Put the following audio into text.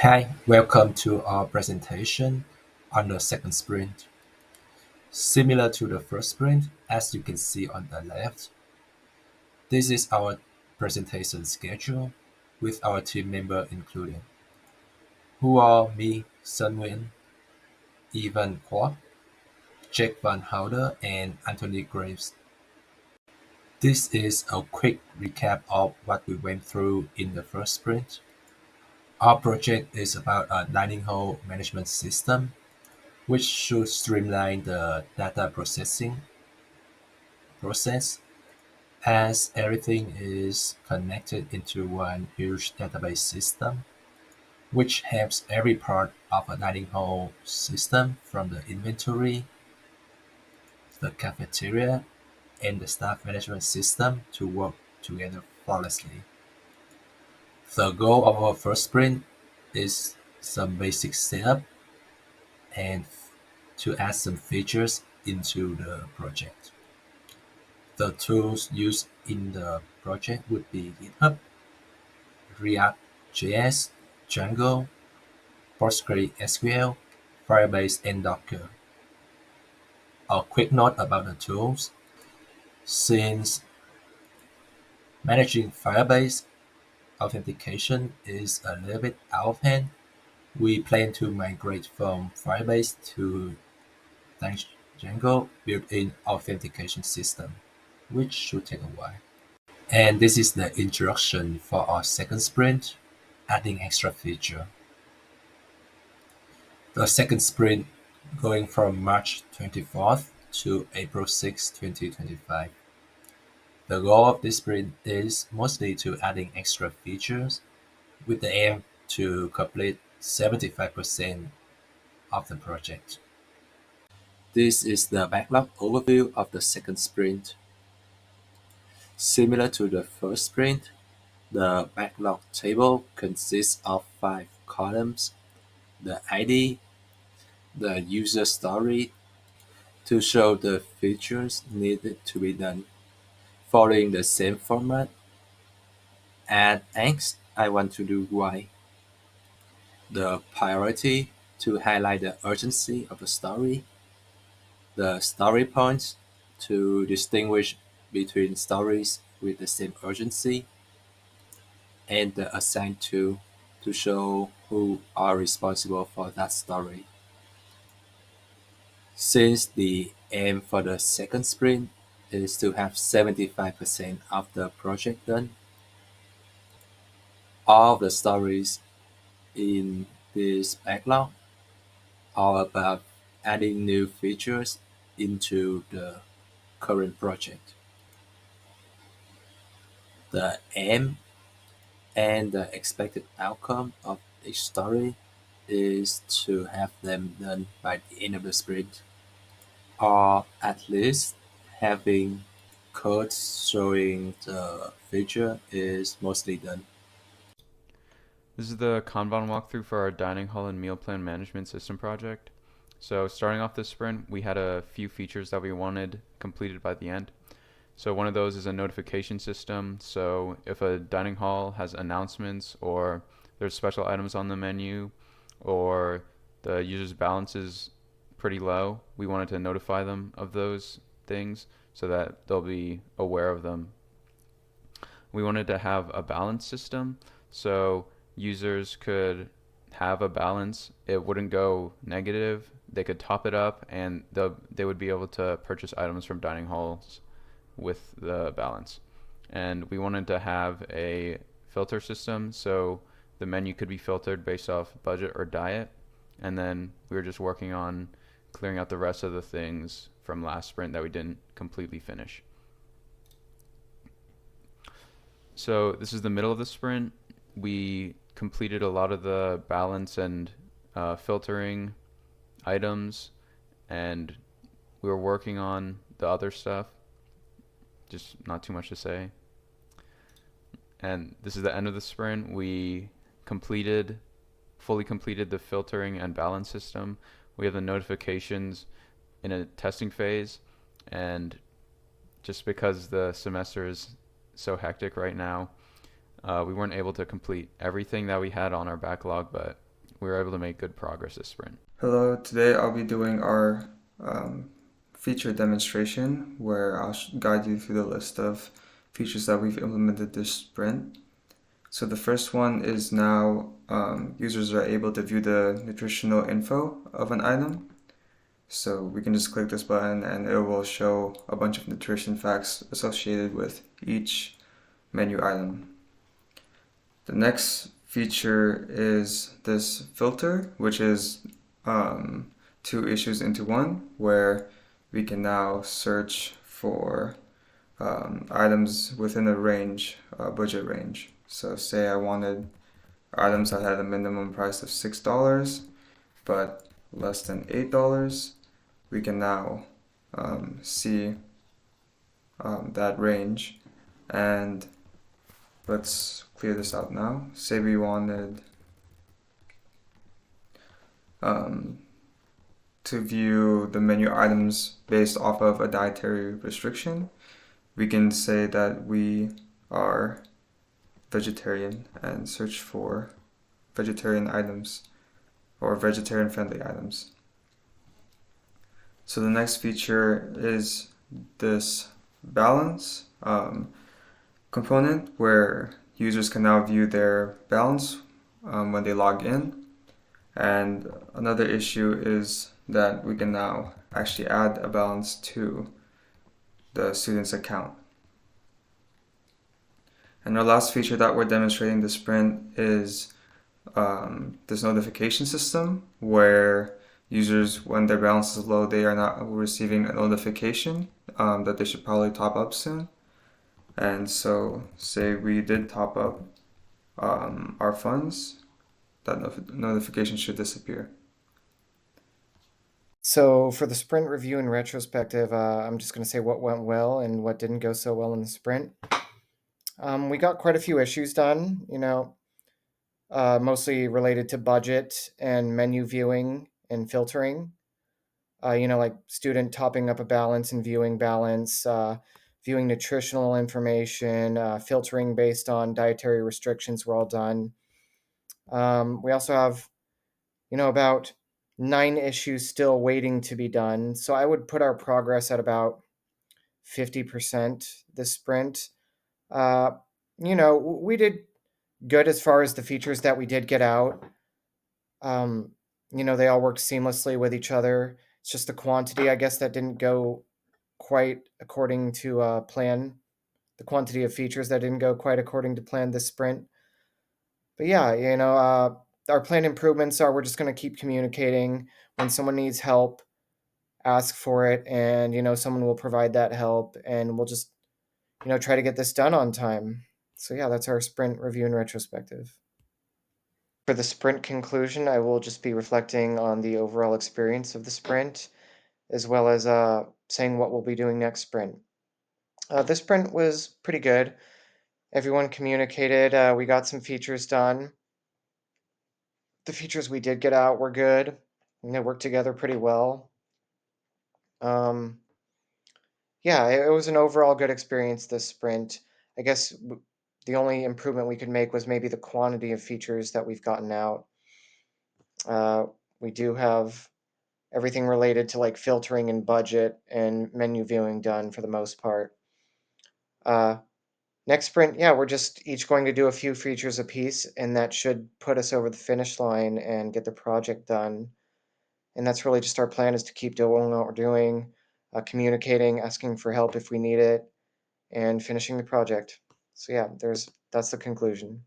Hi, welcome to our presentation on the second sprint. Similar to the first sprint, as you can see on the left, this is our presentation schedule with our team member included, who are me, Sun Nguyen, Evan Kwok, Jack Van Houder, and Anthony Graves. This is a quick recap of what we went through in the first sprint. Our project is about a dining hall management system which should streamline the data processing process as everything is connected into one huge database system, which helps every part of a dining hall system from the inventory, the cafeteria, and the staff management system to work together flawlessly. The goal of our first sprint is some basic setup and to add some features into the project. The tools used in the project would be GitHub, React.js, Django, PostgreSQL, Firebase, and Docker. A quick note about the tools. Since managing Firebase authentication is a little bit out of hand, we plan to migrate from Firebase to Django built-in authentication system, which should take a while. And this is the introduction for our second sprint, adding extra feature. The second sprint going from March 24th to April 6, 2025. The goal of this sprint is mostly to adding extra features with the aim to complete 75% of the project. This is the backlog overview of the second sprint. Similar to the first sprint, the backlog table consists of 5 columns: the ID, the user story to show the features needed to be done, following the same format: add X, I want to do Y. The priority to highlight the urgency of the story, the story points to distinguish between stories with the same urgency, and the assign to show who are responsible for that story. Since the aim for the second sprint is to have 75% of the project done, all of the stories in this backlog are about adding new features into the current project. The aim and the expected outcome of each story is to have them done by the end of the sprint, or at least having code showing the feature is mostly done. This is the Kanban walkthrough for our dining hall and meal plan management system project. So starting off this sprint, we had a few features that we wanted completed by the end. So one of those is a notification system. So if a dining hall has announcements or there's special items on the menu or the user's balance is pretty low, we wanted to notify them of those things so that they'll be aware of them. We wanted to have a balance system. So users could have a balance. It wouldn't go negative. They could top it up and they would be able to purchase items from dining halls with the balance. And we wanted to have a filter system so the menu could be filtered based off budget or diet. And then we were just working on clearing out the rest of the things from last sprint that we didn't completely finish. So this is the middle of the sprint. We completed a lot of the balance and filtering items, and we were working on the other stuff. Just not too much to say. And this is the end of the sprint. We fully completed the filtering and balance system. We have the notifications in a testing phase, and just because the semester is so hectic right now, we weren't able to complete everything that we had on our backlog, but we were able to make good progress this sprint. Hello, today I'll be doing our feature demonstration where I'll guide you through the list of features that we've implemented this sprint. So the first one is now users are able to view the nutritional info of an item. So we can just click this button and it will show a bunch of nutrition facts associated with each menu item. The next feature is this filter, which is two issues into one, where we can now search for items within a range, budget range. So say I wanted items that had a minimum price of $6, but less than $8, we can now see that range. And let's clear this out now. Say we wanted to view the menu items based off of a dietary restriction. We can say that we are vegetarian and search for vegetarian items or vegetarian friendly items. So the next feature is this balance component where users can now view their balance when they log in. And another issue is that we can now actually add a balance to the student's account. And our last feature that we're demonstrating this sprint is this notification system where users, when their balance is low, they are not receiving a notification that they should probably top up soon. And so say we did top up our funds, that notification should disappear. So for the sprint review and retrospective, I'm just going to say what went well and what didn't go so well in the sprint. We got quite a few issues done, mostly related to budget and menu viewing and filtering. Like student topping up a balance and viewing balance, viewing nutritional information, filtering based on dietary restrictions were all done. We also have, about 9 issues still waiting to be done. So I would put our progress at about 50% this sprint. Uh, we did good as far as the features that we did get out. They all worked seamlessly with each other. It's just the quantity, I guess, that didn't go quite according to plan. The quantity of features that didn't go quite according to plan this sprint. But yeah, our plan improvements are we're just going to keep communicating. When someone needs help, ask for it, and someone will provide that help, and we'll just try to get this done on time. So yeah, that's our sprint review and retrospective. For the sprint conclusion, I will just be reflecting on the overall experience of the sprint, as well as saying what we'll be doing next sprint. This sprint was pretty good. Everyone communicated. We got some features done. The features we did get out were good, and they worked together pretty well. Yeah, it was an overall good experience this sprint. I guess the only improvement we could make was maybe the quantity of features that we've gotten out. We do have everything related to like filtering and budget and menu viewing done for the most part. Next sprint, yeah, we're just each going to do a few features apiece, and that should put us over the finish line and get the project done. And that's really just our plan, is to keep doing what we're doing, communicating, asking for help if we need it, and finishing the project. So yeah, that's the conclusion.